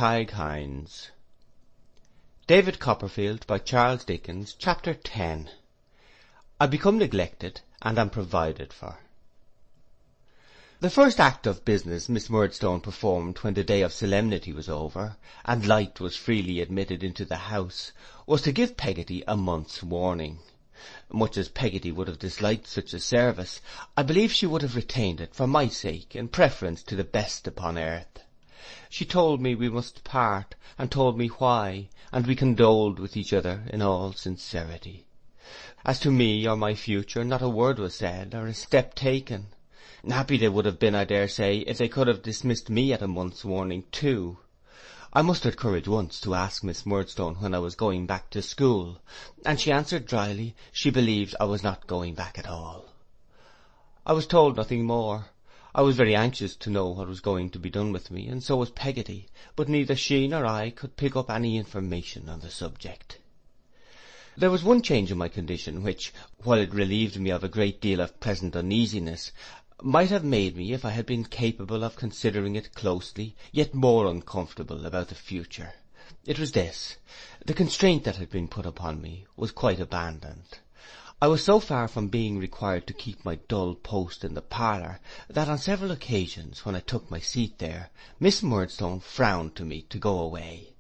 Hines. David Copperfield by Charles Dickens. Chapter 10. I become neglected and am provided for. The first act of business Miss Murdstone performed when the day of solemnity was over, and light was freely admitted into the house, was to give Peggotty a month's warning. Much as Peggotty would have disliked such a service, I believe she would have retained it for my sake in preference to the best upon earth. She told me we must part, and told me why, and we condoled with each other in all sincerity. As to me or my future, not a word was said, or a step taken. Happy they would have been, I dare say, if they could have dismissed me at a month's warning too. I mustered courage once to ask Miss Murdstone when I was going back to school, and she answered drily she believed I was not going back at all. I was told nothing more. I was very anxious to know what was going to be done with me, and so was Peggotty, but neither she nor I could pick up any information on the subject. There was one change in my condition which, while it relieved me of a great deal of present uneasiness, might have made me, if I had been capable of considering it closely, yet more uncomfortable about the future. It was this: the constraint that had been put upon me was quite abandoned. I was so far from being required to keep my dull post in the parlour, that on several occasions, when I took my seat there, Miss Murdstone frowned to me to go away.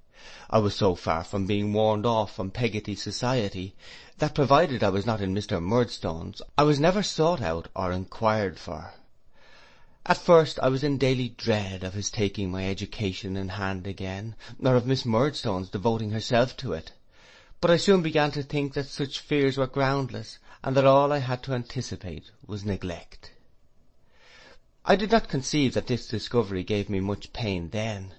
I was so far from being warned off from Peggotty's society, that provided I was not in Mr. Murdstone's, I was never sought out or inquired for. At first I was in daily dread of his taking my education in hand again, or of Miss Murdstone's devoting herself to it. But I soon began to think that such fears were groundless, and that all I had to anticipate was neglect. I did not conceive that this discovery gave me much pain then.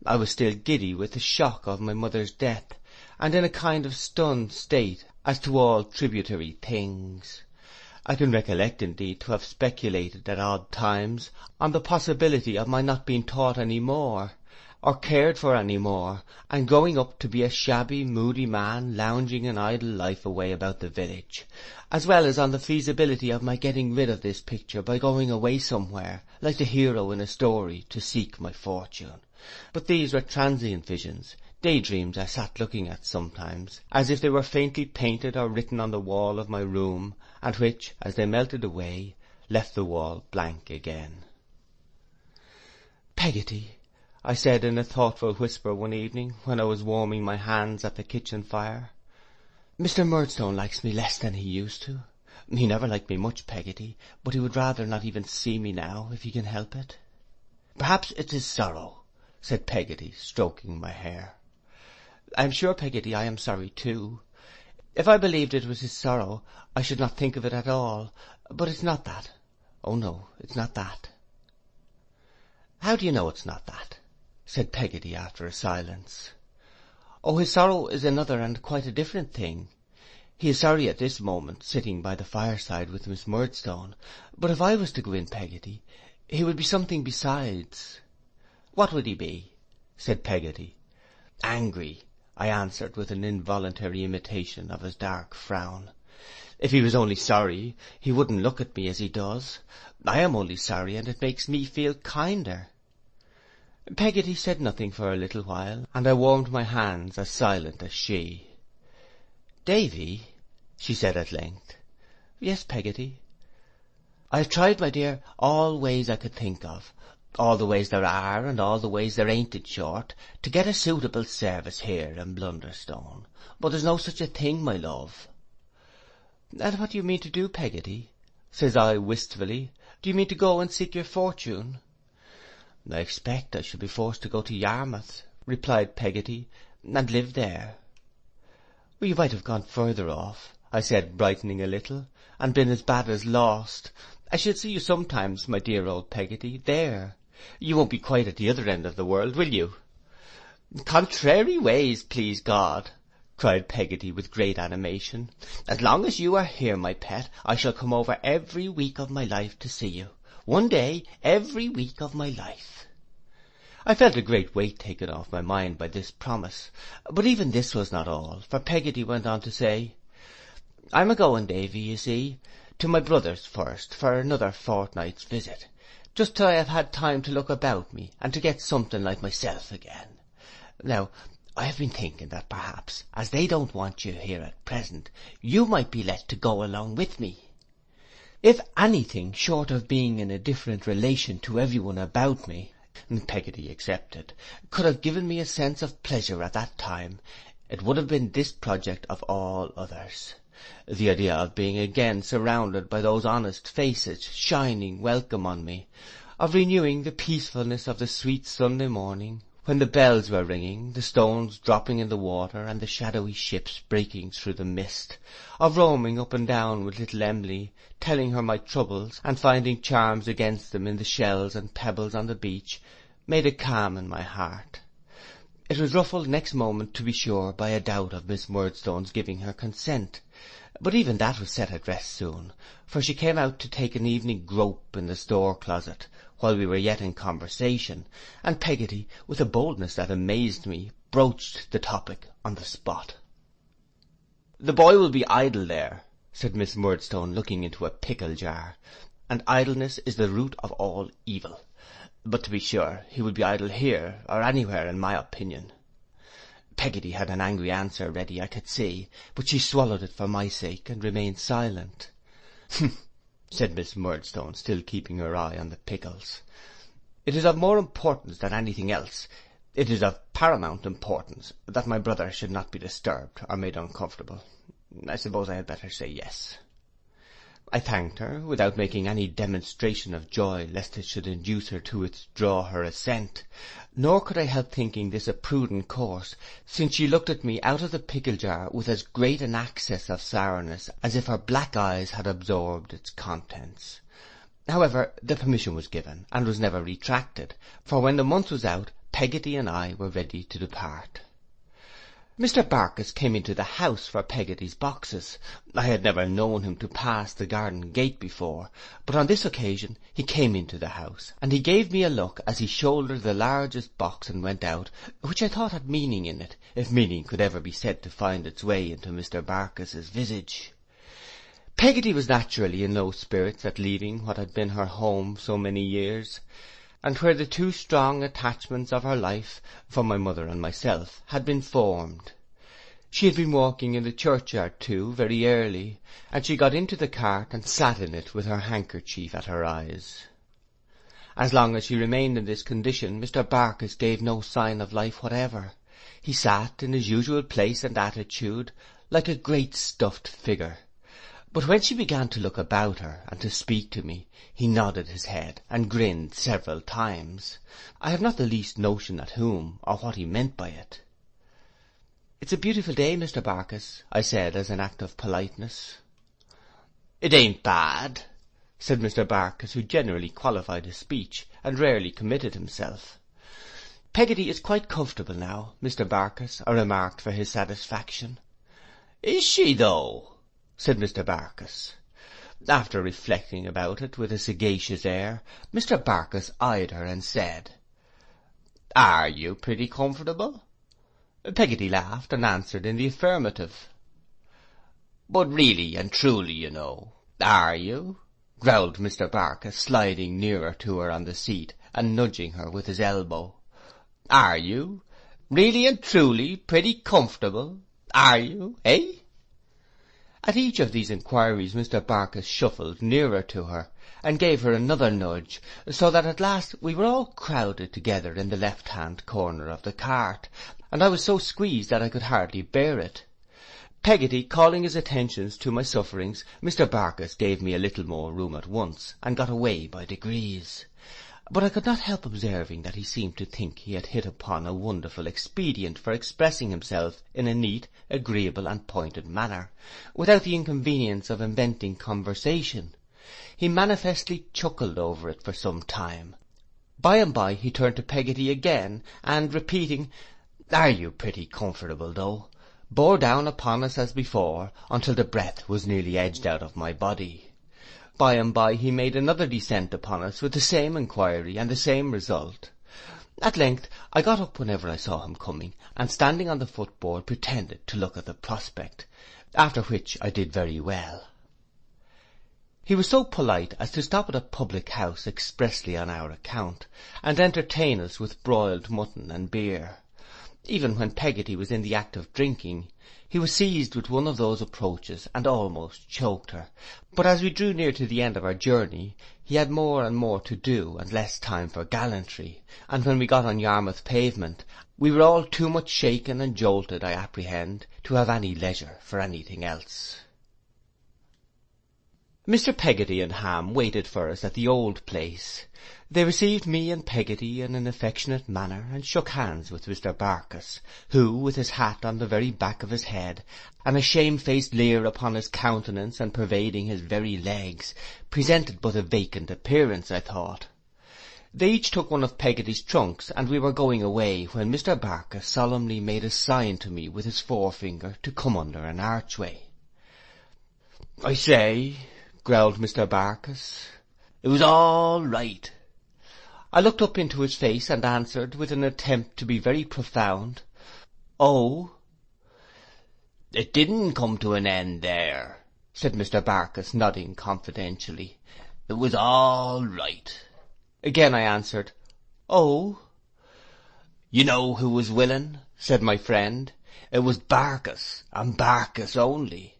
I was still giddy with the shock of my mother's death, and in a kind of stunned state as to all tributary things. I can recollect, indeed, to have speculated at odd times on the possibility of my not being taught any more, or cared for any more, and growing up to be a shabby, moody man, lounging an idle life away about the village, as well as on the feasibility of my getting rid of this picture by going away somewhere, like the hero in a story, to seek my fortune. But these were transient visions, daydreams I sat looking at sometimes, as if they were faintly painted or written on the wall of my room, and which, as they melted away, left the wall blank again. "Peggotty," I said in a thoughtful whisper one evening, when I was warming my hands at the kitchen fire, "Mr. Murdstone likes me less than he used to. He never liked me much, Peggotty, but he would rather not even see me now, if he can help it." "Perhaps it's his sorrow," said Peggotty, stroking my hair. "I am sure, Peggotty, I am sorry too. If I believed it was his sorrow, I should not think of it at all, but it's not that. Oh no, it's not that." "How do you know it's not that?" said Peggotty after a silence. "Oh, his sorrow is another and quite a different thing. He is sorry at this moment, sitting by the fireside with Miss Murdstone, but if I was to go in, Peggotty, he would be something besides." "What would he be?" said Peggotty. "Angry," I answered with an involuntary imitation of his dark frown. "If he was only sorry, he wouldn't look at me as he does. I am only sorry, and it makes me feel kinder." Peggotty said nothing for a little while, and I warmed my hands as silent as she. "Davy," she said at length. "Yes, Peggotty." "I have tried, my dear, all ways I could think of, all the ways there are, and all the ways there ain't, in short, to get a suitable service here in Blunderstone, but there's no such a thing, my love." "And what do you mean to do, Peggotty?" says I wistfully. "Do you mean to go and seek your fortune?" "I expect I shall be forced to go to Yarmouth," replied Peggotty, "and live there." "You might have gone further off," I said, brightening a little, "and been as bad as lost. I shall see you sometimes, my dear old Peggotty, there. You won't be quite at the other end of the world, will you?" "Contrary ways, please God," cried Peggotty with great animation. "As long as you are here, my pet, I shall come over every week of my life to see you. One day every week of my life." I felt a great weight taken off my mind by this promise, but even this was not all, for Peggotty went on to say, "I'm a-going, Davy, you see, to my brother's first, for another fortnight's visit, just till I have had time to look about me, and to get something like myself again. Now, I have been thinking that perhaps, as they don't want you here at present, you might be let to go along with me. If anything short of being in a different relation to everyone about me, Peggotty excepted, could have given me a sense of pleasure at that time, it would have been this project of all others. The idea of being again surrounded by those honest faces shining welcome on me, of renewing the peacefulness of the sweet Sunday morning, when the bells were ringing, the stones dropping in the water, and the shadowy ships breaking through the mist, of roaming up and down with little Emily, telling her my troubles, and finding charms against them in the shells and pebbles on the beach, made a calm in my heart. It was ruffled next moment, to be sure, by a doubt of Miss Murdstone's giving her consent, but even that was set at rest soon, for she came out to take an evening grope in the store-closet, while we were yet in conversation, and Peggotty, with a boldness that amazed me, broached the topic on the spot. "The boy will be idle there," said Miss Murdstone, looking into a pickle-jar, "and idleness is the root of all evil. But to be sure, he will be idle here, or anywhere, in my opinion." Peggotty had an angry answer ready, I could see, but she swallowed it for my sake, and remained silent. "Humph," said Miss Murdstone, still keeping her eye on the pickles. "It is of more importance than anything else. It is of paramount importance that my brother should not be disturbed or made uncomfortable. I suppose I had better say yes." I thanked her, without making any demonstration of joy lest it should induce her to withdraw her assent, nor could I help thinking this a prudent course, since she looked at me out of the pickle-jar with as great an access of sourness as if her black eyes had absorbed its contents. However, the permission was given, and was never retracted, for when the month was out, Peggotty and I were ready to depart. Mr. Barkis came into the house for Peggotty's boxes. I had never known him to pass the garden gate before, but on this occasion he came into the house, and he gave me a look as he shouldered the largest box and went out, which I thought had meaning in it, if meaning could ever be said to find its way into Mr. Barkis's visage. Peggotty was naturally in low spirits at leaving what had been her home so many years, and where the two strong attachments of her life, for my mother and myself, had been formed. She had been walking in the churchyard too, very early, and she got into the cart and sat in it with her handkerchief at her eyes. As long as she remained in this condition, Mr. Barkis gave no sign of life whatever. He sat in his usual place and attitude, like a great stuffed figure. But when she began to look about her, and to speak to me, he nodded his head, and grinned several times. I have not the least notion at whom, or what he meant by it. "It's a beautiful day, Mr. Barkis," I said, as an act of politeness. "It ain't bad," said Mr. Barkis, who generally qualified his speech, and rarely committed himself. "Peggotty is quite comfortable now, Mr. Barkis," I remarked for his satisfaction. "Is she, though?" said Mr. Barkis. After reflecting about it with a sagacious air, Mr. Barkis eyed her and said, "Are you pretty comfortable?" Peggotty laughed and answered in the affirmative. "But really and truly, you know, are you?" growled Mr. Barkis, sliding nearer to her on the seat and nudging her with his elbow. "Are you? Really and truly pretty comfortable? Are you, eh?" At each of these inquiries Mr. Barkis shuffled nearer to her, and gave her another nudge, so that at last we were all crowded together in the left-hand corner of the cart, and I was so squeezed that I could hardly bear it. Peggotty calling his attentions to my sufferings, Mr. Barkis gave me a little more room at once, and got away by degrees. But I could not help observing that he seemed to think he had hit upon a wonderful expedient for expressing himself in a neat, agreeable, and pointed manner, without the inconvenience of inventing conversation. He manifestly chuckled over it for some time. By and by he turned to Peggotty again, and repeating, "Are you pretty comfortable, though?" bore down upon us as before, until the breath was nearly edged out of my body. By and by he made another descent upon us with the same inquiry and the same result. At length I got up whenever I saw him coming, and standing on the footboard pretended to look at the prospect, after which I did very well. He was so polite as to stop at a public house expressly on our account, and entertain us with broiled mutton and beer. Even when Peggotty was in the act of drinking, he was seized with one of those approaches and almost choked her. But as we drew near to the end of our journey, he had more and more to do and less time for gallantry, and when we got on Yarmouth pavement, we were all too much shaken and jolted, I apprehend, to have any leisure for anything else. Mr. Peggotty and Ham waited for us at the old place. They received me and Peggotty in an affectionate manner, and shook hands with Mr. Barkis, who, with his hat on the very back of his head, and a shamefaced leer upon his countenance and pervading his very legs, presented but a vacant appearance, I thought. They each took one of Peggotty's trunks, and we were going away, when Mr. Barkis solemnly made a sign to me with his forefinger to come under an archway. "I say," growled Mr. Barkis, "it was all right." I looked up into his face and answered, with an attempt to be very profound, "Oh." "It didn't come to an end there," said Mr. Barkis, nodding confidentially. "It was all right." Again I answered, "Oh." "You know who was willing," said my friend. "It was Barkis, and Barkis only."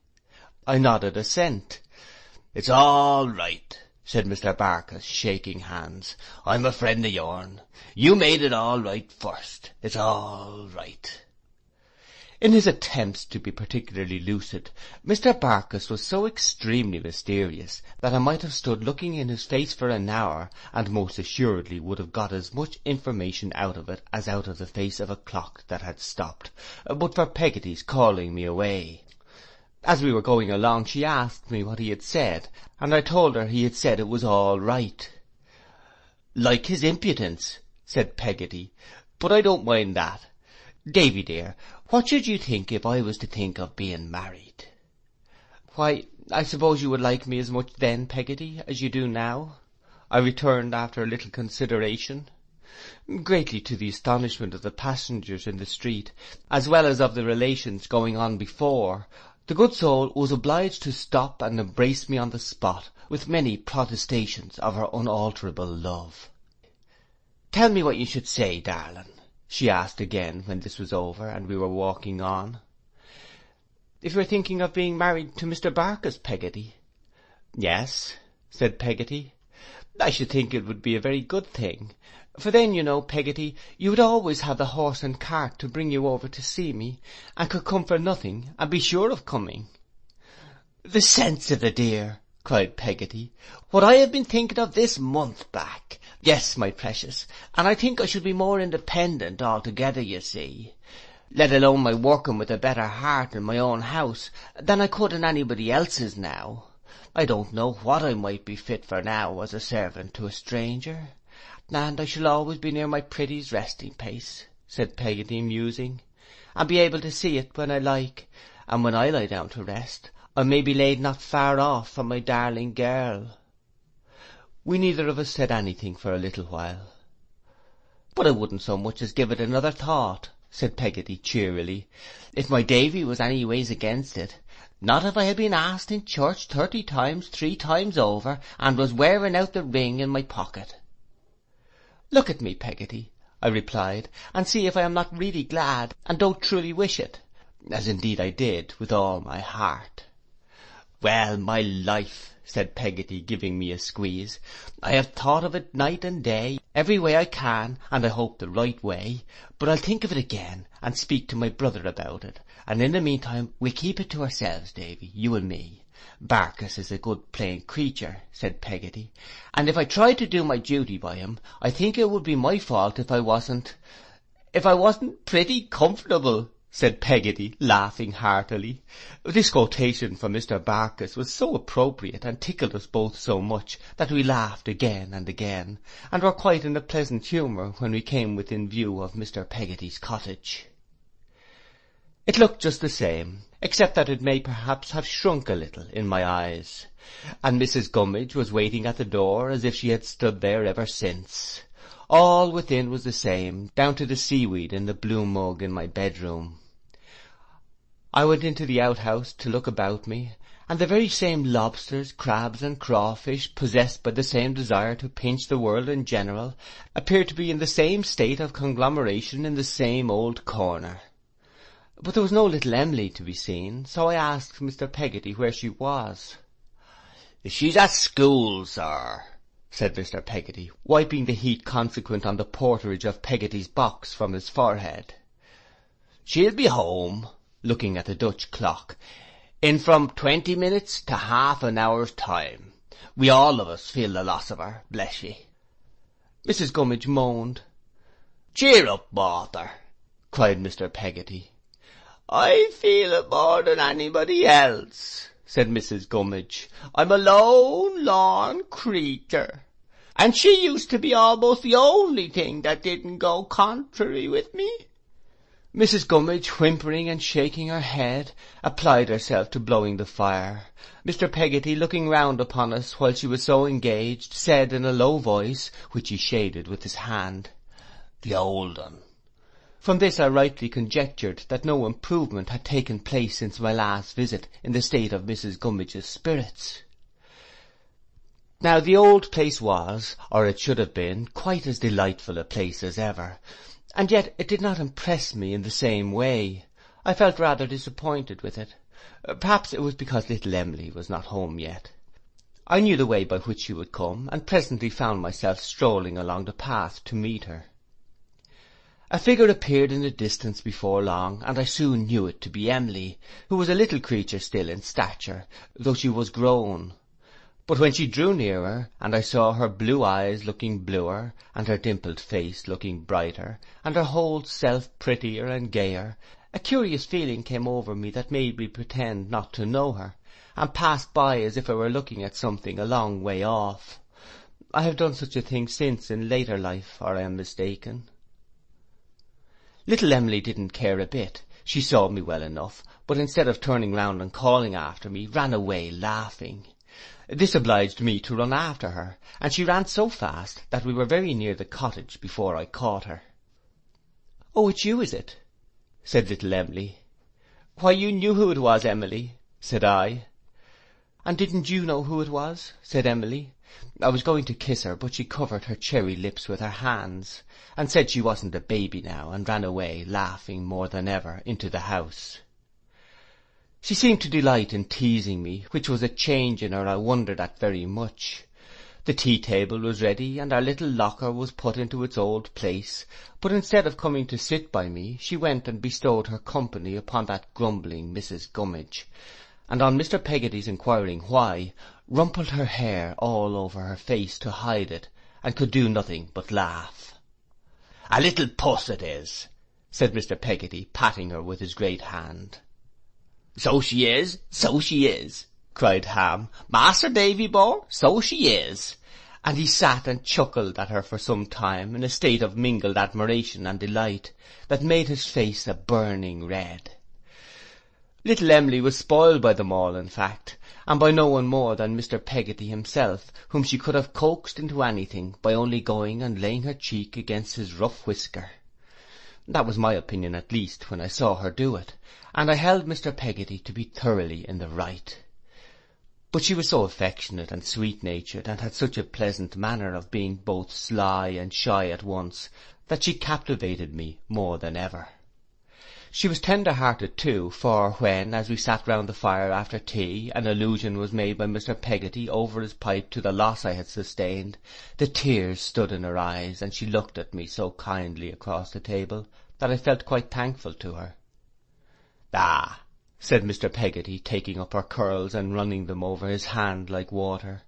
I nodded assent. "It's all right," said Mr. Barkis, shaking hands. "I'm a friend of yourn. You made it all right first. It's all right." In his attempts to be particularly lucid, Mr. Barkis was so extremely mysterious that I might have stood looking in his face for an hour, and most assuredly would have got as much information out of it as out of the face of a clock that had stopped, but for Peggotty's calling me away. As we were going along, she asked me what he had said, and I told her he had said it was all right. "Like his impudence," said Peggotty, "but I don't mind that. Davy dear, what should you think if I was to think of being married?" "Why, I suppose you would like me as much then, Peggotty, as you do now," I returned after a little consideration. Greatly to the astonishment of the passengers in the street, as well as of the relations going on before, the good soul was obliged to stop and embrace me on the spot, with many protestations of her unalterable love. "Tell me what you should say, darling," she asked again when this was over and we were walking on. "If you are thinking of being married to Mr. Barkis, Peggotty." "Yes," said Peggotty. "I should think it would be a very good thing, for then, you know, Peggotty, you would always have the horse and cart to bring you over to see me, and could come for nothing, and be sure of coming." "The sense of the dear!" cried Peggotty. "What I have been thinking of this month back. Yes, my precious, and I think I should be more independent altogether, you see, let alone my working with a better heart in my own house, than I could in anybody else's now. I don't know what I might be fit for now as a servant to a stranger. And I shall always be near my pretty's resting place," said Peggotty, musing, "and be able to see it when I like, and when I lie down to rest, I may be laid not far off from my darling girl." We neither of us said anything for a little while. "But I wouldn't so much as give it another thought," said Peggotty cheerily, "if my Davy was any ways against it. Not if I had been asked in church 30 times 3 times over, and was wearing out the ring in my pocket." "Look at me, Peggotty," I replied, "and see if I am not really glad, and don't truly wish it," as indeed I did with all my heart. "Well, my life," said Peggotty, giving me a squeeze, "I have thought of it night and day, every way I can, and I hope the right way, but I'll think of it again, and speak to my brother about it, and in the meantime we'll keep it to ourselves, Davy, you and me. Barkis is a good plain creature," said Peggotty, "and if I tried to do my duty by him, I think it would be my fault if I wasn't pretty comfortable," said Peggotty, laughing heartily. This quotation from Mr. Barkis was so appropriate, and tickled us both so much, that we laughed again and again, and were quite in a pleasant humour when we came within view of Mr. Peggotty's cottage. It looked just the same, except that it may perhaps have shrunk a little in my eyes, and Mrs. Gummidge was waiting at the door as if she had stood there ever since. All within was the same, down to the seaweed in the blue mug in my bedroom. I went into the outhouse to look about me, and the very same lobsters, crabs, and crawfish, possessed by the same desire to pinch the world in general, appeared to be in the same state of conglomeration in the same old corner. But there was no little Emily to be seen, so I asked Mr. Peggotty where she was. "She's at school, sir," said Mr. Peggotty, wiping the heat consequent on the porterage of Peggotty's box from his forehead. "She'll be home," looking at the Dutch clock, "in from 20 minutes to half an hour's time. We all of us feel the loss of her, bless ye." Mrs. Gummidge moaned. "Cheer up, Walter," cried Mr. Peggotty. "I feel it more than anybody else," said Mrs. Gummidge. "I'm a lone, lorn creature, and she used to be almost the only thing that didn't go contrary with me." Mrs. Gummidge, whimpering and shaking her head, applied herself to blowing the fire. Mr. Peggotty, looking round upon us while she was so engaged, said in a low voice, which he shaded with his hand, "The old un." From this I rightly conjectured that no improvement had taken place since my last visit in the state of Mrs. Gummidge's spirits. Now the old place was, or it should have been, quite as delightful a place as ever, and yet it did not impress me in the same way. I felt rather disappointed with it. Perhaps it was because little Emily was not home yet. I knew the way by which she would come, and presently found myself strolling along the path to meet her. A figure appeared in the distance before long, and I soon knew it to be Emily, who was a little creature still in stature, though she was grown. But when she drew nearer, and I saw her blue eyes looking bluer, and her dimpled face looking brighter, and her whole self prettier and gayer, a curious feeling came over me that made me pretend not to know her, and passed by as if I were looking at something a long way off. I have done such a thing since in later life, or I am mistaken. Little Emily didn't care a bit. She saw me well enough, but instead of turning round and calling after me, ran away laughing. This obliged me to run after her, and she ran so fast that we were very near the cottage before I caught her. "Oh, it's you, is it?" said little Emily. "Why, you knew who it was, Emily," said I. "And didn't you know who it was?" said Emily. I was going to kiss her, but she covered her cherry lips with her hands, and said she wasn't a baby now, and ran away, laughing more than ever, into the house. She seemed to delight in teasing me, which was a change in her I wondered at very much. The tea-table was ready, and our little locker was put into its old place, but instead of coming to sit by me, she went and bestowed her company upon that grumbling Mrs. Gummidge, and on Mr. Peggotty's inquiring why, rumpled her hair all over her face to hide it, and could do nothing but laugh. "A little puss it is," said Mr. Peggotty, patting her with his great hand. "So she is, so she is," cried Ham. "Master Davy Bore, so she is." And he sat and chuckled at her for some time, in a state of mingled admiration and delight, that made his face a burning red. Little Emily was spoiled by them all, in fact, and by no one more than Mr. Peggotty himself, whom she could have coaxed into anything by only going and laying her cheek against his rough whisker. That was my opinion at least when I saw her do it, and I held Mr. Peggotty to be thoroughly in the right. But she was so affectionate and sweet-natured, and had such a pleasant manner of being both sly and shy at once, that she captivated me more than ever. She was tender-hearted too, for when, as we sat round the fire after tea, an allusion was made by Mr. Peggotty over his pipe to the loss I had sustained, the tears stood in her eyes, and she looked at me so kindly across the table that I felt quite thankful to her. "Ah," said Mr. Peggotty, taking up her curls and running them over his hand like water,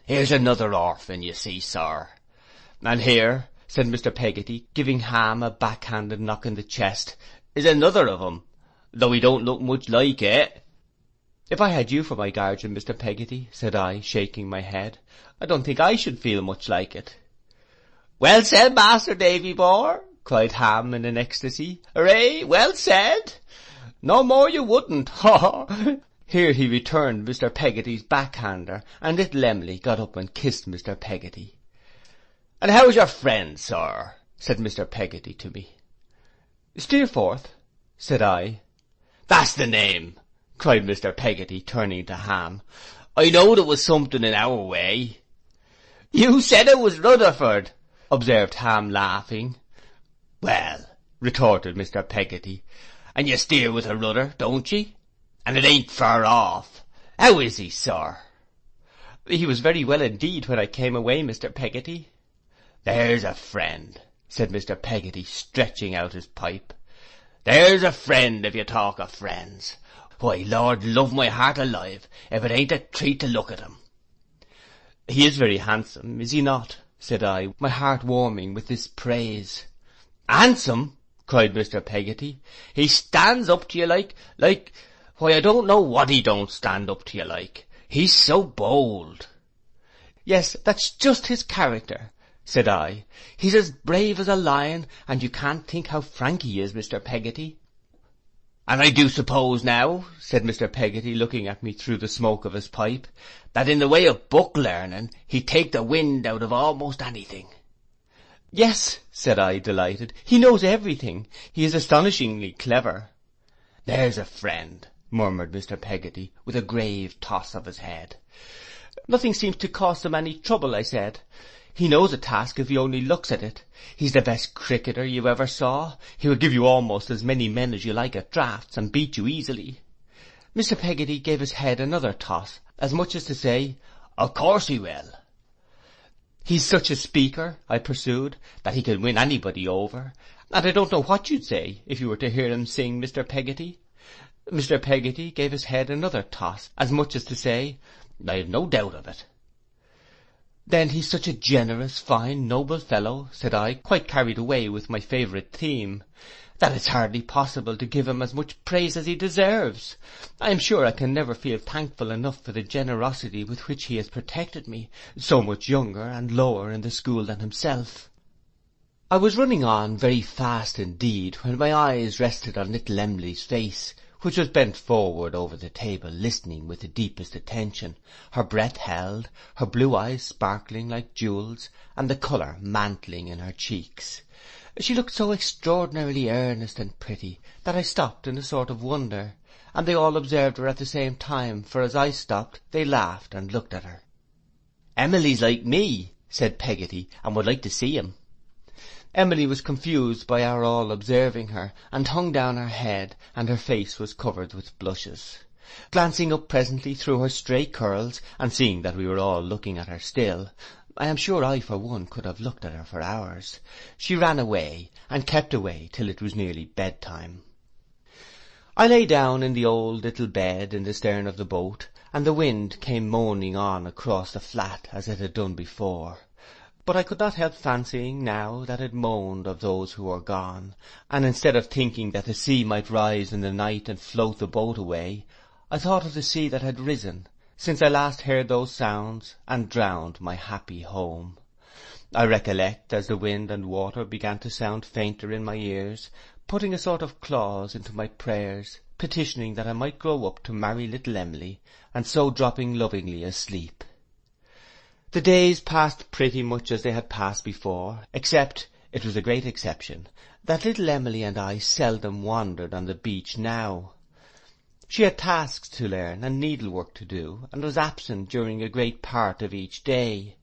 "here's another orphan, you see, sir. And here," said Mr. Peggotty, giving Ham a backhanded knock in the chest, "is another of 'em, though he don't look much like it." "If I had you for my guardian, Mr. Peggotty," said I, shaking my head, "I don't think I should feel much like it." "Well said, Master Davy Bore," cried Ham in an ecstasy. "Hooray, well said. No more you wouldn't, ha ha." Here he returned Mr. Peggotty's backhander, and little Emily got up and kissed Mr. Peggotty. "And how's your friend, sir?" said Mr. Peggotty to me. "Steerforth," said I. "That's the name," cried Mr. Peggotty, turning to Ham. I knowed it was something in our way. You said it was Rutherford, observed Ham, laughing. Well, retorted Mr. Peggotty, and you steer with a rudder, don't ye? And it ain't far off. How is he, sir? He was very well indeed when I came away, Mr. Peggotty. There's a friend, said Mr. Peggotty, stretching out his pipe. There's a friend if you talk of friends. Why, Lord love my heart alive, if it ain't a treat to look at him. He is very handsome, is he not? Said I, my heart warming with this praise. Handsome? Cried Mr. Peggotty. He stands up to you like, why, I don't know what he don't stand up to you like. He's so bold. Yes, that's just his character, said I. He's as brave as a lion, and you can't think how frank he is, Mr. Peggotty. And I do suppose now, said Mr. Peggotty, looking at me through the smoke of his pipe, that in the way of book learning, he'd take the wind out of almost anything. Yes, said I, delighted. He knows everything. He is astonishingly clever. There's a friend, murmured Mr. Peggotty, with a grave toss of his head. Nothing seems to cost him any trouble, I said. He knows a task if he only looks at it. He's the best cricketer you ever saw. He will give you almost as many men as you like at draughts, and beat you easily. Mr. Peggotty gave his head another toss, as much as to say, Of course he will. He's such a speaker, I pursued, that he can win anybody over, and I don't know what you'd say if you were to hear him sing, Mr. Peggotty. Mr. Peggotty gave his head another toss, as much as to say, I have no doubt of it. Then he's such a generous, fine, noble fellow, said I, quite carried away with my favourite theme, that it's hardly possible to give him as much praise as he deserves. I am sure I can never feel thankful enough for the generosity with which he has protected me, so much younger and lower in the school than himself. I was running on very fast indeed, when my eyes rested on little Emily's face, which was bent forward over the table, listening with the deepest attention, her breath held, her blue eyes sparkling like jewels, and the colour mantling in her cheeks. She looked so extraordinarily earnest and pretty, that I stopped in a sort of wonder, and they all observed her at the same time, for as I stopped, they laughed and looked at her. Emily's like me, said Peggotty, and would like to see him. Emily was confused by our all observing her, and hung down her head, and her face was covered with blushes. Glancing up presently through her stray curls, and seeing that we were all looking at her still, I am sure I for one could have looked at her for hours, she ran away, and kept away till it was nearly bedtime. I lay down in the old little bed in the stern of the boat, and the wind came moaning on across the flat as it had done before. But I could not help fancying now that it moaned of those who were gone, and instead of thinking that the sea might rise in the night and float the boat away, I thought of the sea that had risen, since I last heard those sounds, and drowned my happy home. I recollect, as the wind and water began to sound fainter in my ears, putting a sort of clause into my prayers, petitioning that I might grow up to marry little Emily, and so dropping lovingly asleep. The days passed pretty much as they had passed before, except, it was a great exception, that little Emily and I seldom wandered on the beach now. She had tasks to learn and needlework to do, and was absent during a great part of each day.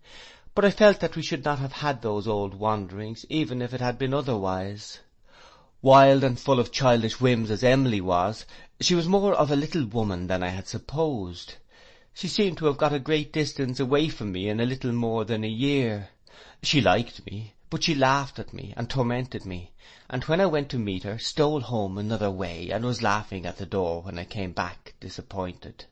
But I felt that we should not have had those old wanderings, even if it had been otherwise. Wild and full of childish whims as Emily was, she was more of a little woman than I had supposed. She seemed to have got a great distance away from me in a little more than a year. She liked me, but she laughed at me and tormented me, and when I went to meet her, stole home another way, and was laughing at the door when I came back disappointed.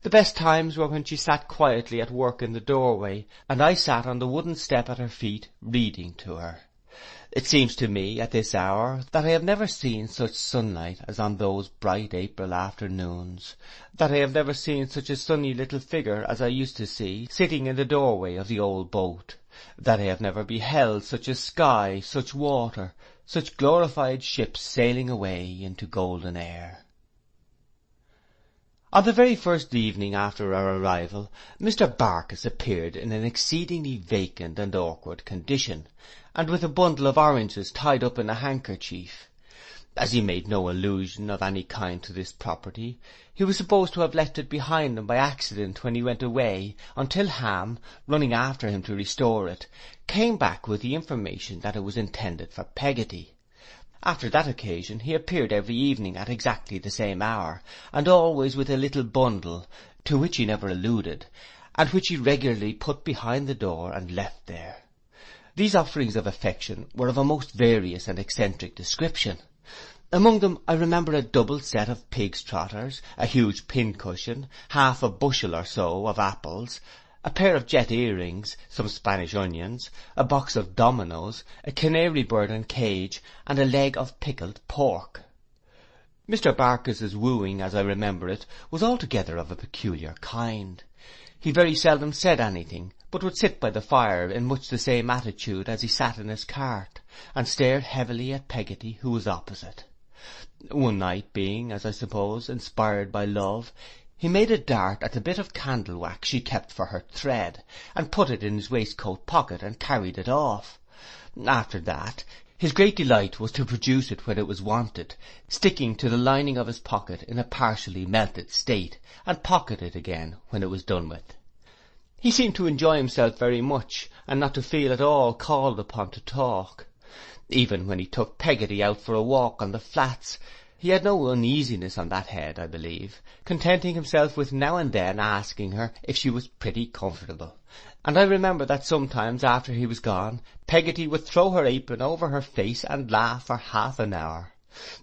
The best times were when she sat quietly at work in the doorway, and I sat on the wooden step at her feet, reading to her. It seems to me, at this hour, that I have never seen such sunlight as on those bright April afternoons, that I have never seen such a sunny little figure as I used to see, sitting in the doorway of the old boat, that I have never beheld such a sky, such water, such glorified ships sailing away into golden air. On the very first evening after our arrival, Mr. Barkis appeared in an exceedingly vacant and awkward condition, and with a bundle of oranges tied up in a handkerchief. As he made no allusion of any kind to this property, he was supposed to have left it behind him by accident when he went away, until Ham, running after him to restore it, came back with the information that it was intended for Peggotty. After that occasion he appeared every evening at exactly the same hour, and always with a little bundle, to which he never alluded, and which he regularly put behind the door and left there. These offerings of affection were of a most various and eccentric description. Among them I remember a double set of pig's trotters, a huge pincushion, half a bushel or so of apples, a pair of jet earrings, some Spanish onions, a box of dominoes, a canary bird and cage, and a leg of pickled pork. Mr. Barkis's wooing, as I remember it, was altogether of a peculiar kind. He very seldom said anything, but would sit by the fire in much the same attitude as he sat in his cart, and stared heavily at Peggotty, who was opposite. One night being, as I suppose, inspired by love, he made a dart at the bit of candle wax she kept for her thread, and put it in his waistcoat pocket and carried it off. After that, his great delight was to produce it when it was wanted, sticking to the lining of his pocket in a partially melted state, and pocket it again when it was done with. He seemed to enjoy himself very much, and not to feel at all called upon to talk. Even when he took Peggotty out for a walk on the flats, he had no uneasiness on that head, I believe, contenting himself with now and then asking her if she was pretty comfortable, and I remember that sometimes after he was gone, Peggotty would throw her apron over her face and laugh for half an hour.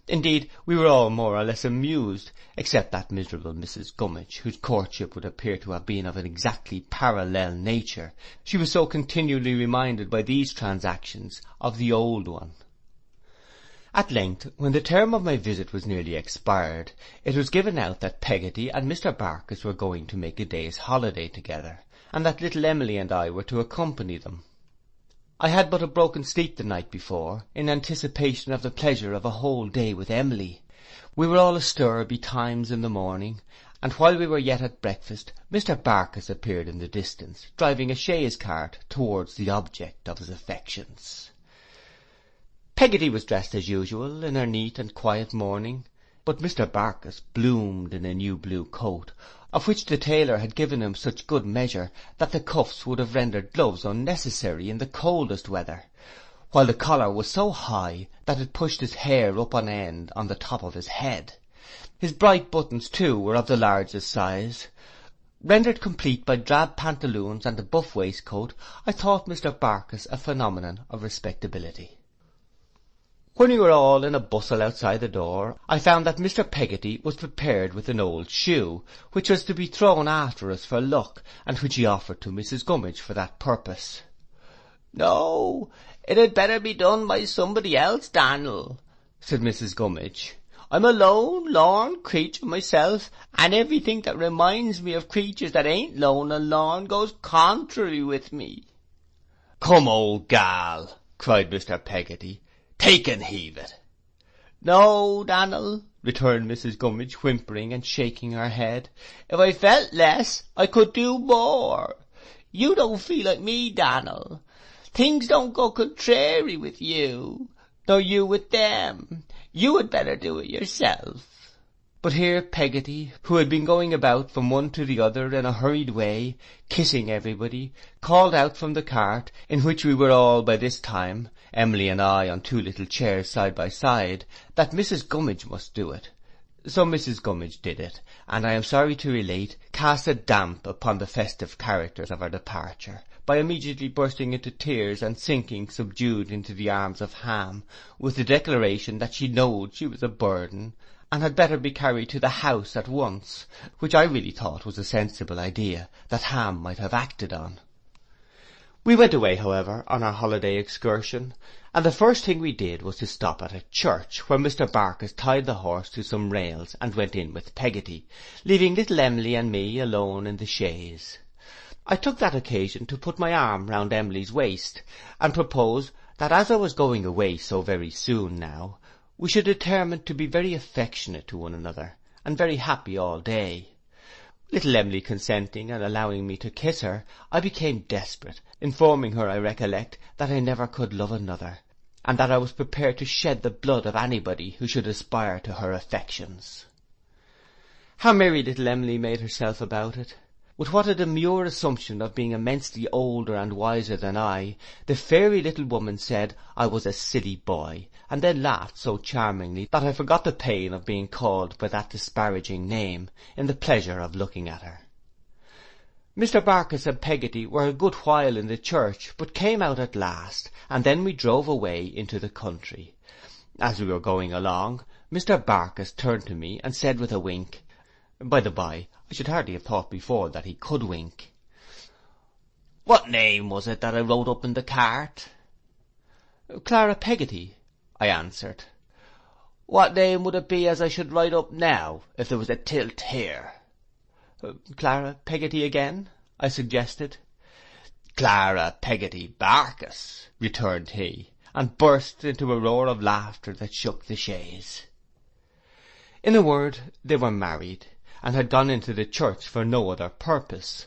Indeed, we were all more or less amused, except that miserable Mrs. Gummidge, whose courtship would appear to have been of an exactly parallel nature, she was so continually reminded by these transactions of the old one. At length, when the term of my visit was nearly expired, it was given out that Peggotty and Mr. Barkis were going to make a day's holiday together, and that little Emily and I were to accompany them. I had but a broken sleep the night before, in anticipation of the pleasure of a whole day with Emily. We were all astir betimes in the morning, and while we were yet at breakfast, Mr. Barkis appeared in the distance, driving a chaise cart towards the object of his affections. Peggotty was dressed as usual, in her neat and quiet mourning, but Mr. Barkis bloomed in a new blue coat, of which the tailor had given him such good measure that the cuffs would have rendered gloves unnecessary in the coldest weather, while the collar was so high that it pushed his hair up on end on the top of his head. His bright buttons, too, were of the largest size. Rendered complete by drab pantaloons and a buff waistcoat, I thought Mr. Barkis a phenomenon of respectability. When we were all in a bustle outside the door, I found that Mr. Peggotty was prepared with an old shoe, which was to be thrown after us for luck, and which he offered to Mrs. Gummidge for that purpose. "No, it had better be done by somebody else, Daniel," said Mrs. Gummidge. "I'm a lone, lorn creature myself, and everything that reminds me of creatures that ain't lone and lorn goes contrary with me." "Come, old gal," cried Mr. Peggotty, "take and heave it." "No, Daniel," returned Mrs. Gummidge, whimpering and shaking her head. "If I felt less, I could do more. You don't feel like me, Daniel. Things don't go contrary with you, nor you with them. You had better do it yourself." But here Peggotty, who had been going about from one to the other in a hurried way, kissing everybody, called out from the cart, in which we were all by this time, Emily and I on two little chairs side by side, that Mrs. Gummidge must do it. So Mrs. Gummidge did it, and I am sorry to relate, cast a damp upon the festive characters of our departure, by immediately bursting into tears and sinking subdued into the arms of Ham, with the declaration that she knowed she was a burden, and had better be carried to the house at once, which I really thought was a sensible idea that Ham might have acted on. We went away, however, on our holiday excursion, and the first thing we did was to stop at a church, where Mr. Barkis tied the horse to some rails and went in with Peggotty, leaving little Emily and me alone in the chaise. I took that occasion to put my arm round Emily's waist, and propose that as I was going away so very soon now, we should determine to be very affectionate to one another, and very happy all day. Little Emily consenting and allowing me to kiss her, I became desperate, informing her, I recollect, that I never could love another, and that I was prepared to shed the blood of anybody who should aspire to her affections. How merry little Emily made herself about it! With what a demure assumption of being immensely older and wiser than I, the fairy little woman said I was a silly boy, and then laughed so charmingly that I forgot the pain of being called by that disparaging name in the pleasure of looking at her. Mr. Barkis and Peggotty were a good while in the church, but came out at last, and then we drove away into the country. As we were going along, Mr. Barkis turned to me and said with a wink, by the by, I should hardly have thought before that he could wink, "What name was it that I wrote up in the cart?" "Clara Peggotty," I answered. "What name would it be as I should write up now, if there was a tilt here?" "Clara Peggotty again," I suggested. "Clara Peggotty Barkis," returned he, and burst into a roar of laughter that shook the chaise. In a word, they were married, and had gone into the church for no other purpose.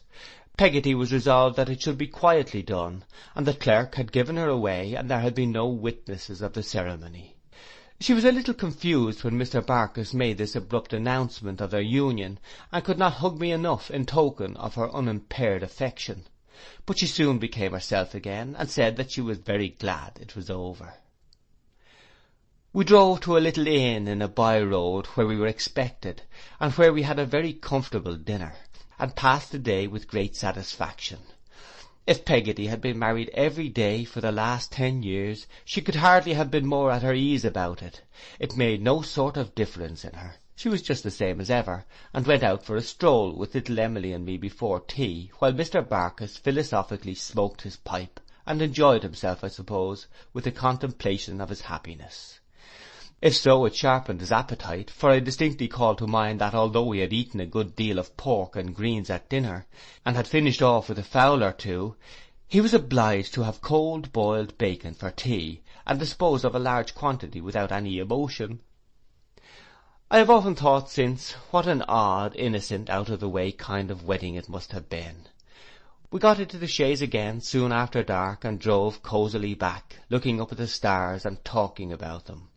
Peggotty was resolved that it should be quietly done, and the clerk had given her away, and there had been no witnesses of the ceremony. She was a little confused when Mr. Barkis made this abrupt announcement of their union, and could not hug me enough in token of her unimpaired affection. But she soon became herself again, and said that she was very glad it was over. We drove to a little inn in a by-road where we were expected, and where we had a very comfortable dinner, and passed the day with great satisfaction. If Peggotty had been married every day for the last 10 years, she could hardly have been more at her ease about it. It made no sort of difference in her. She was just the same as ever, and went out for a stroll with little Emily and me before tea, while Mr. Barkis philosophically smoked his pipe, and enjoyed himself, I suppose, with the contemplation of his happiness. If so, it sharpened his appetite, for I distinctly called to mind that although he had eaten a good deal of pork and greens at dinner, and had finished off with a fowl or two, he was obliged to have cold boiled bacon for tea, and dispose of a large quantity without any emotion. I have often thought since what an odd, innocent, out-of-the-way kind of wedding it must have been. We got into the chaise again soon after dark, and drove cosily back, looking up at the stars and talking about them.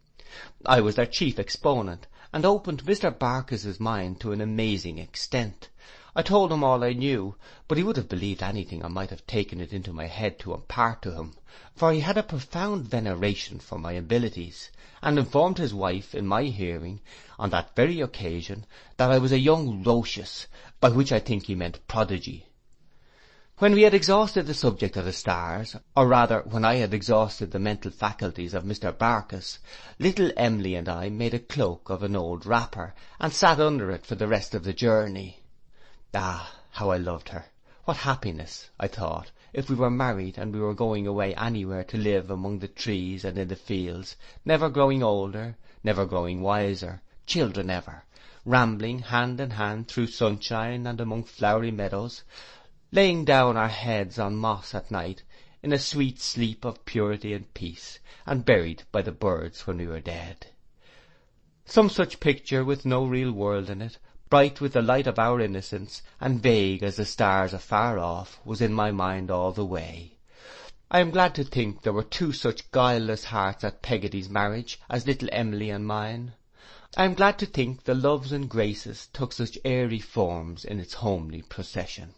I was their chief exponent, and opened Mr. Barkis's mind to an amazing extent. I told him all I knew, but he would have believed anything I might have taken it into my head to impart to him, for he had a profound veneration for my abilities, and informed his wife in my hearing, on that very occasion, that I was a young Roscius, by which I think he meant prodigy. When we had exhausted the subject of the stars, or rather when I had exhausted the mental faculties of Mr. Barkis, little Emily and I made a cloak of an old wrapper, and sat under it for the rest of the journey. Ah, how I loved her! What happiness, I thought, if we were married and we were going away anywhere to live among the trees and in the fields, never growing older, never growing wiser, children ever, rambling hand in hand through sunshine and among flowery meadows, laying down our heads on moss at night in a sweet sleep of purity and peace, and buried by the birds when we were dead. Some such picture with no real world in it, bright with the light of our innocence, and vague as the stars afar off, was in my mind all the way. I am glad to think there were two such guileless hearts at Peggotty's marriage as little Emily and mine. I am glad to think the Loves and Graces took such airy forms in its homely procession.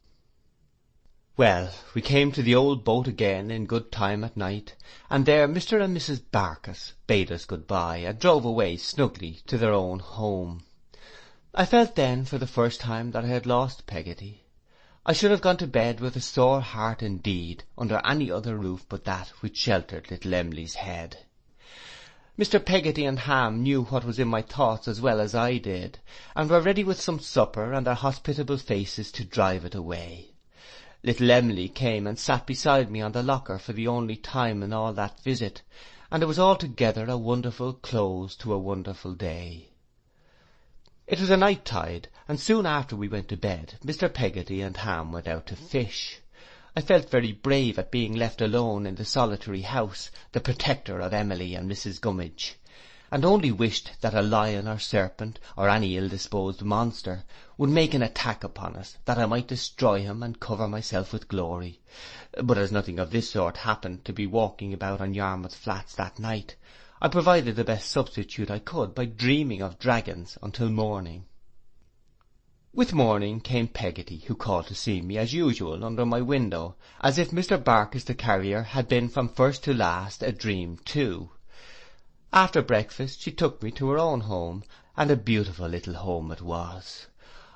Well, we came to the old boat again in good time at night, and there Mr. and Mrs. Barkis bade us good-bye, and drove away snugly to their own home. I felt then for the first time that I had lost Peggotty. I should have gone to bed with a sore heart indeed, under any other roof but that which sheltered little Emily's head. Mr. Peggotty and Ham knew what was in my thoughts as well as I did, and were ready with some supper and their hospitable faces to drive it away. Little Emily came and sat beside me on the locker for the only time in all that visit, and it was altogether a wonderful close to a wonderful day. It was a night tide, and soon after we went to bed, Mr. Peggotty and Ham went out to fish. I felt very brave at being left alone in the solitary house, the protector of Emily and Mrs. Gummidge, and only wished that a lion or serpent, or any ill-disposed monster, would make an attack upon us, that I might destroy him and cover myself with glory. But as nothing of this sort happened to be walking about on Yarmouth Flats that night, I provided the best substitute I could by dreaming of dragons until morning. With morning came Peggotty, who called to see me as usual under my window, as if Mr. Barkis the carrier had been from first to last a dream too. After breakfast she took me to her own home, and a beautiful little home it was.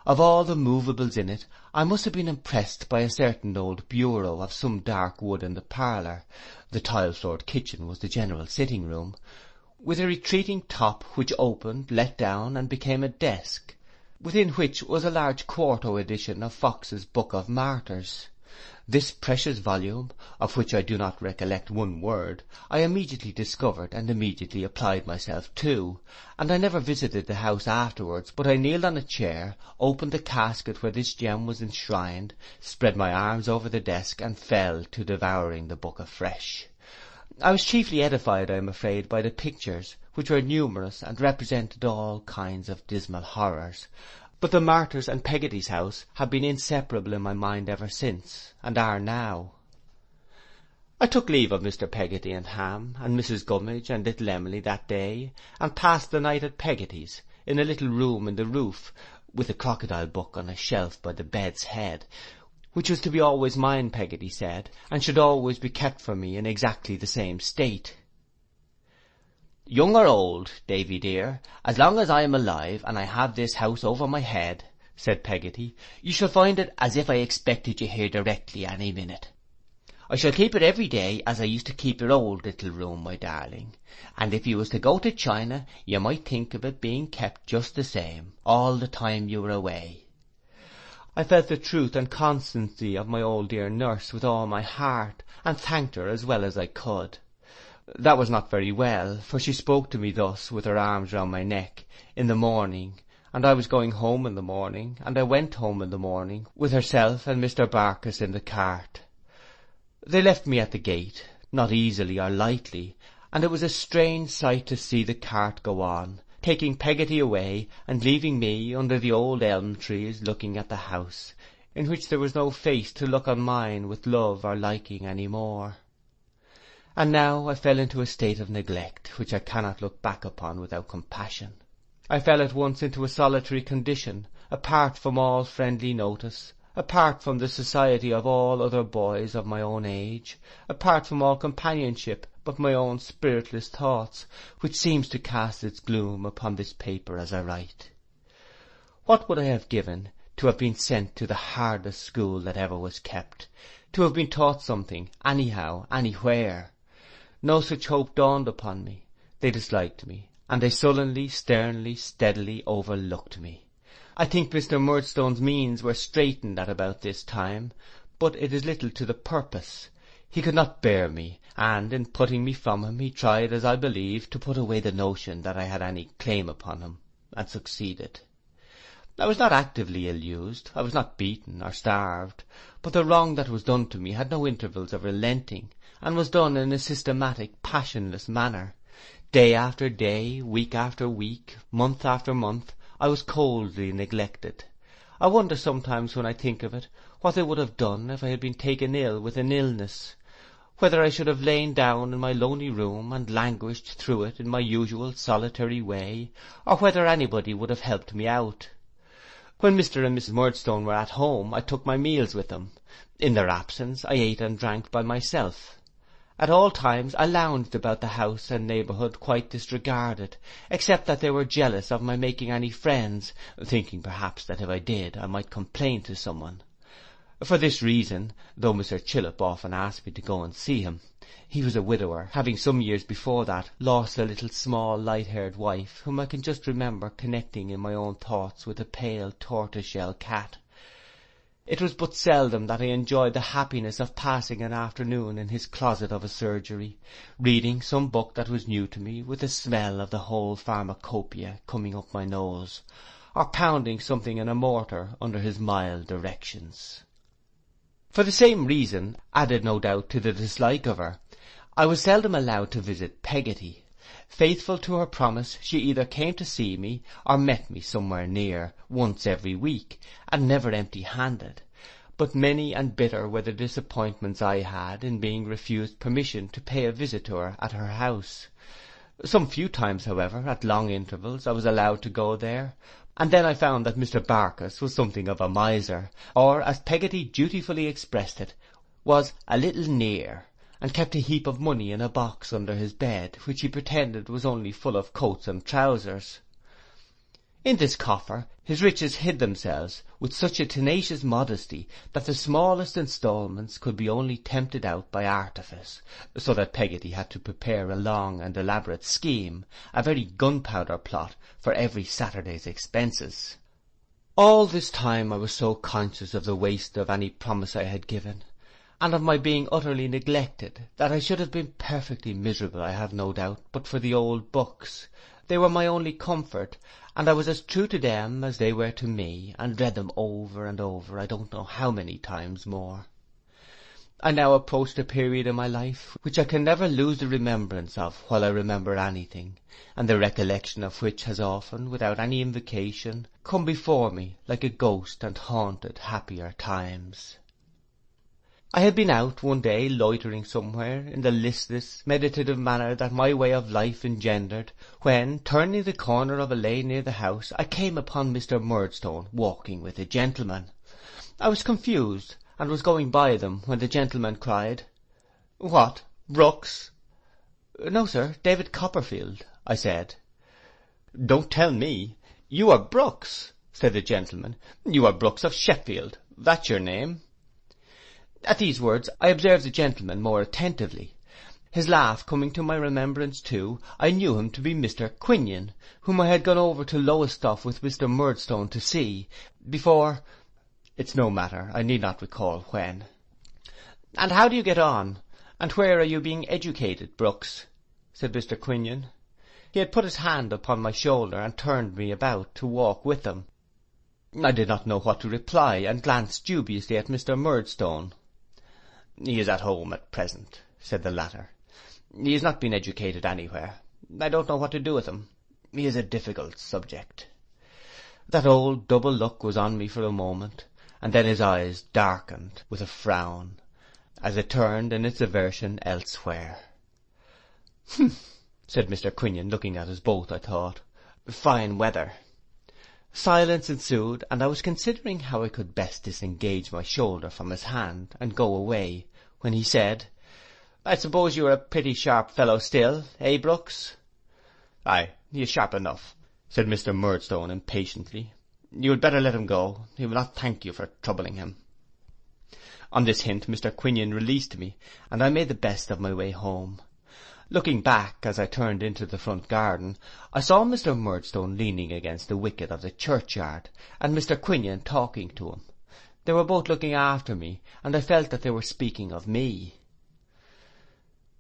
Of all the movables in it, I must have been impressed by a certain old bureau of some dark wood in the parlour. The tile-floored kitchen was the general sitting-room, with a retreating top which opened, let down, and became a desk, within which was a large quarto edition of Fox's Book of Martyrs. This precious volume, of which I do not recollect one word, I immediately discovered and immediately applied myself to, and I never visited the house afterwards, but I kneeled on a chair, opened the casket where this gem was enshrined, spread my arms over the desk, and fell to devouring the book afresh. I was chiefly edified, I am afraid, by the pictures, which were numerous and represented all kinds of dismal horrors. But the Martyrs and Peggotty's house have been inseparable in my mind ever since, and are now. I took leave of Mr. Peggotty and Ham, and Mrs. Gummidge and little Emily that day, and passed the night at Peggotty's, in a little room in the roof, with a crocodile book on a shelf by the bed's head, which was to be always mine, Peggotty said, and should always be kept for me in exactly the same state. "Young or old, Davy dear, as long as I am alive and I have this house over my head," said Peggotty, "you shall find it as if I expected you here directly any minute. I shall keep it every day as I used to keep your old little room, my darling, and if you was to go to China you might think of it being kept just the same, all the time you were away." I felt the truth and constancy of my old dear nurse with all my heart, and thanked her as well as I could. That was not very well, for she spoke to me thus, with her arms round my neck, in the morning, and I was going home in the morning, and I went home in the morning, with herself and Mr. Barkis in the cart. They left me at the gate, not easily or lightly, and it was a strange sight to see the cart go on, taking Peggotty away, and leaving me under the old elm trees looking at the house, in which there was no face to look on mine with love or liking any more. And now I fell into a state of neglect, which I cannot look back upon without compassion. I fell at once into a solitary condition, apart from all friendly notice, apart from the society of all other boys of my own age, apart from all companionship but my own spiritless thoughts, which seems to cast its gloom upon this paper as I write. What would I have given to have been sent to the hardest school that ever was kept, to have been taught something, anyhow, anywhere? No such hope dawned upon me. They disliked me, and they sullenly, sternly, steadily overlooked me. I think Mr. Murdstone's means were straitened at about this time, but it is little to the purpose. He could not bear me, and in putting me from him he tried, as I believe, to put away the notion that I had any claim upon him, and succeeded. I was not actively ill-used, I was not beaten or starved, but the wrong that was done to me had no intervals of relenting, and was done in a systematic, passionless manner. Day after day, week after week, month after month, I was coldly neglected. I wonder sometimes, when I think of it, what they would have done if I had been taken ill with an illness, whether I should have lain down in my lonely room and languished through it in my usual solitary way, or whether anybody would have helped me out. When Mr. and Mrs. Murdstone were at home, I took my meals with them. In their absence, I ate and drank by myself. At all times I lounged about the house and neighbourhood quite disregarded, except that they were jealous of my making any friends, thinking perhaps that if I did I might complain to someone. For this reason, though Mr. Chillip often asked me to go and see him, he was a widower, having some years before that lost a little small light-haired wife, whom I can just remember connecting in my own thoughts with a pale tortoise-shell cat. It was but seldom that I enjoyed the happiness of passing an afternoon in his closet of a surgery, reading some book that was new to me, with the smell of the whole pharmacopoeia coming up my nose, or pounding something in a mortar under his mild directions. For the same reason, added no doubt to the dislike of her, I was seldom allowed to visit Peggotty. Faithful to her promise, she either came to see me, or met me somewhere near, once every week, and never empty-handed. But many and bitter were the disappointments I had in being refused permission to pay a visit to her at her house. Some few times, however, at long intervals, I was allowed to go there, and then I found that Mr. Barkis was something of a miser, or, as Peggotty dutifully expressed it, was a little near, and kept a heap of money in a box under his bed, which he pretended was only full of coats and trousers. In this coffer his riches hid themselves with such a tenacious modesty that the smallest instalments could be only tempted out by artifice, so that Peggotty had to prepare a long and elaborate scheme, a very gunpowder plot, for every Saturday's expenses. All this time I was so conscious of the waste of any promise I had given, and of my being utterly neglected, that I should have been perfectly miserable, I have no doubt, but for the old books. They were my only comfort, and I was as true to them as they were to me, and read them over and over, I don't know how many times more. I now approached a period in my life which I can never lose the remembrance of while I remember anything, and the recollection of which has often, without any invocation, come before me like a ghost and haunted happier times. I had been out one day loitering somewhere in the listless, meditative manner that my way of life engendered, when, turning the corner of a lane near the house, I came upon Mr. Murdstone walking with a gentleman. I was confused, and was going by them, when the gentleman cried, "What, Brooks?" "No, sir, David Copperfield," I said. "Don't tell me. You are Brooks," said the gentleman. "You are Brooks of Sheffield. That's your name." At these words I observed the gentleman more attentively. His laugh coming to my remembrance too, I knew him to be Mr. Quinion, whom I had gone over to Lowestoft with Mr. Murdstone to see, it's no matter, I need not recall when. "And how do you get on, and where are you being educated, Brooks?" said Mr. Quinion. He had put his hand upon my shoulder, and turned me about to walk with him. I did not know what to reply, and glanced dubiously at Mr. Murdstone. "He is at home at present," said the latter. "He has not been educated anywhere. I don't know what to do with him. He is a difficult subject." That old double look was on me for a moment, and then his eyes darkened with a frown, as it turned in its aversion elsewhere. "Humph," said Mr. Quinion, looking at us both, I thought. "Fine weather." Silence ensued, and I was considering how I could best disengage my shoulder from his hand, and go away, when he said, "I suppose you are a pretty sharp fellow still, eh, Brooks?" "Aye, he is sharp enough," said Mr. Murdstone impatiently. "You had better let him go. He will not thank you for troubling him." On this hint Mr. Quinion released me, and I made the best of my way home. Looking back as I turned into the front garden, I saw Mr. Murdstone leaning against the wicket of the churchyard, and Mr. Quinion talking to him. They were both looking after me, and I felt that they were speaking of me.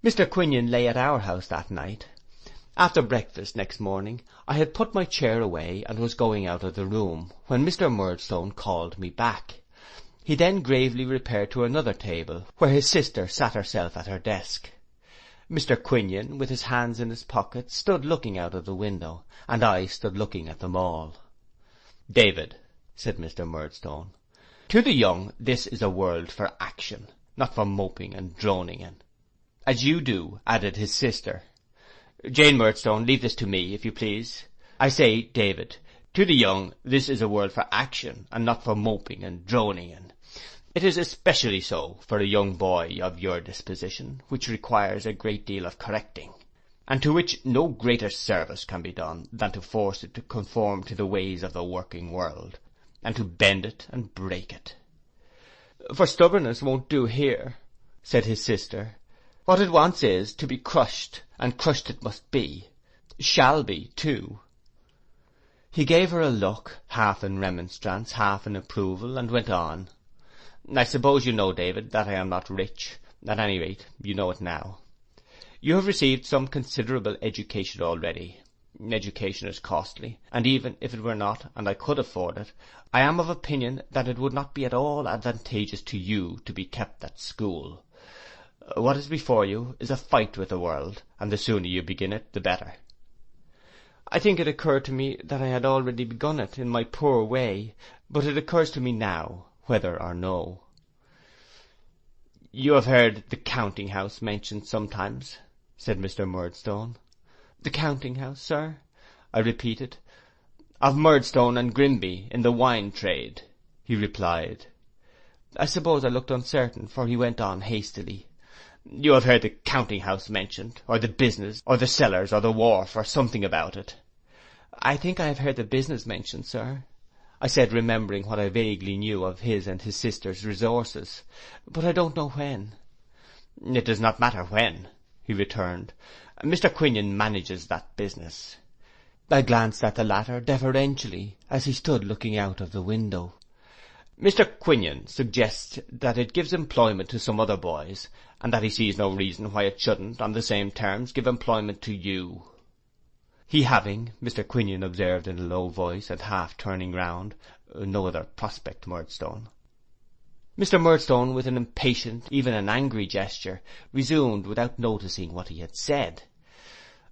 Mr. Quinion lay at our house that night. After breakfast next morning, I had put my chair away, and was going out of the room, when Mr. Murdstone called me back. He then gravely repaired to another table, where his sister sat herself at her desk. Mr. Quinion, with his hands in his pockets, stood looking out of the window, and I stood looking at them all. "David," said Mr. Murdstone, "to the young this is a world for action, not for moping and droning in." "As you do," added his sister. "Jane Murdstone, leave this to me, if you please. I say, David, to the young this is a world for action, and not for moping and droning in. It is especially so for a young boy of your disposition, which requires a great deal of correcting, and to which no greater service can be done than to force it to conform to the ways of the working world, and to bend it and break it." "For stubbornness won't do here," said his sister. "What it wants is to be crushed, and crushed it must be. Shall be, too." He gave her a look, half in remonstrance, half in approval, and went on. "I suppose you know, David, that I am not rich. At any rate, you know it now. You have received some considerable education already. Education is costly, and even if it were not, and I could afford it, I am of opinion that it would not be at all advantageous to you to be kept at school. What is before you is a fight with the world, and the sooner you begin it, the better.' I think it occurred to me that I had already begun it in my poor way, but it occurs to me now, whether or no. 'You have heard the counting-house mentioned sometimes?' said Mr. Murdstone. 'The counting-house, sir?' I repeated. 'Of Murdstone and Grimby in the wine trade,' he replied. I suppose I looked uncertain, for he went on hastily. 'You have heard the counting-house mentioned, or the business, or the cellars, or the wharf, or something about it?' 'I think I have heard the business mentioned, sir,' I said, remembering what I vaguely knew of his and his sister's resources, 'but I don't know when.' 'It does not matter when,' he returned. 'Mr. Quinion manages that business.' I glanced at the latter deferentially, as he stood looking out of the window. 'Mr. Quinion suggests that it gives employment to some other boys, and that he sees no reason why it shouldn't, on the same terms, give employment to you.' He having, Mr. Quinion observed in a low voice, and half turning round, 'no other prospect, Murdstone.' Mr. Murdstone, with an impatient, even an angry gesture, resumed without noticing what he had said.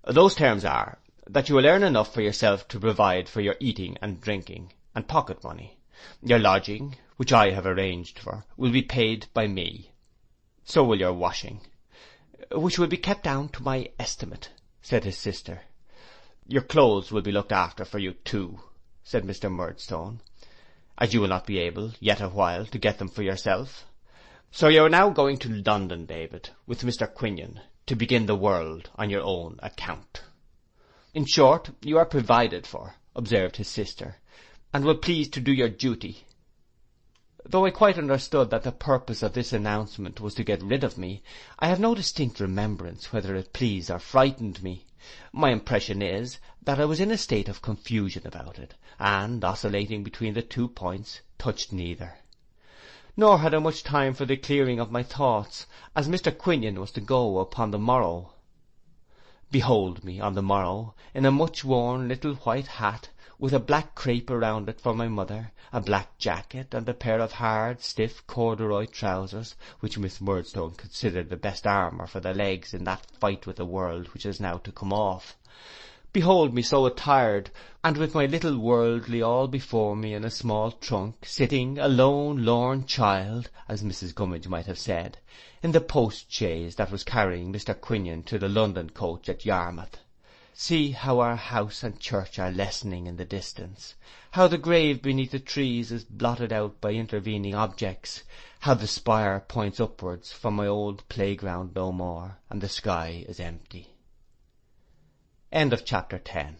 'Those terms are, that you will earn enough for yourself to provide for your eating and drinking, and pocket money. Your lodging, which I have arranged for, will be paid by me. So will your washing.' 'Which will be kept down to my estimate,' said his sister. 'Your clothes will be looked after for you too,' said Mr. Murdstone, 'as you will not be able, yet awhile, to get them for yourself. So you are now going to London, David, with Mr. Quinion, to begin the world on your own account.' 'In short, you are provided for,' observed his sister, 'and will please to do your duty.' Though I quite understood that the purpose of this announcement was to get rid of me, I have no distinct remembrance whether it pleased or frightened me. My impression is, that I was in a state of confusion about it, and, oscillating between the 2 points, touched neither. Nor had I much time for the clearing of my thoughts, as Mr. Quinion was to go upon the morrow. Behold me on the morrow, in a much worn little white hat, with a black crape around it for my mother, a black jacket, and a pair of hard, stiff corduroy trousers, which Miss Murdstone considered the best armour for the legs in that fight with the world which is now to come off. Behold me so attired, and with my little worldly all before me in a small trunk, sitting, a lone lorn child, as Mrs. Gummidge might have said, in the post-chaise that was carrying Mr. Quinion to the London coach at Yarmouth. See how our house and church are lessening in the distance, how the grave beneath the trees is blotted out by intervening objects, how the spire points upwards from my old playground no more, and the sky is empty. End of chapter 10.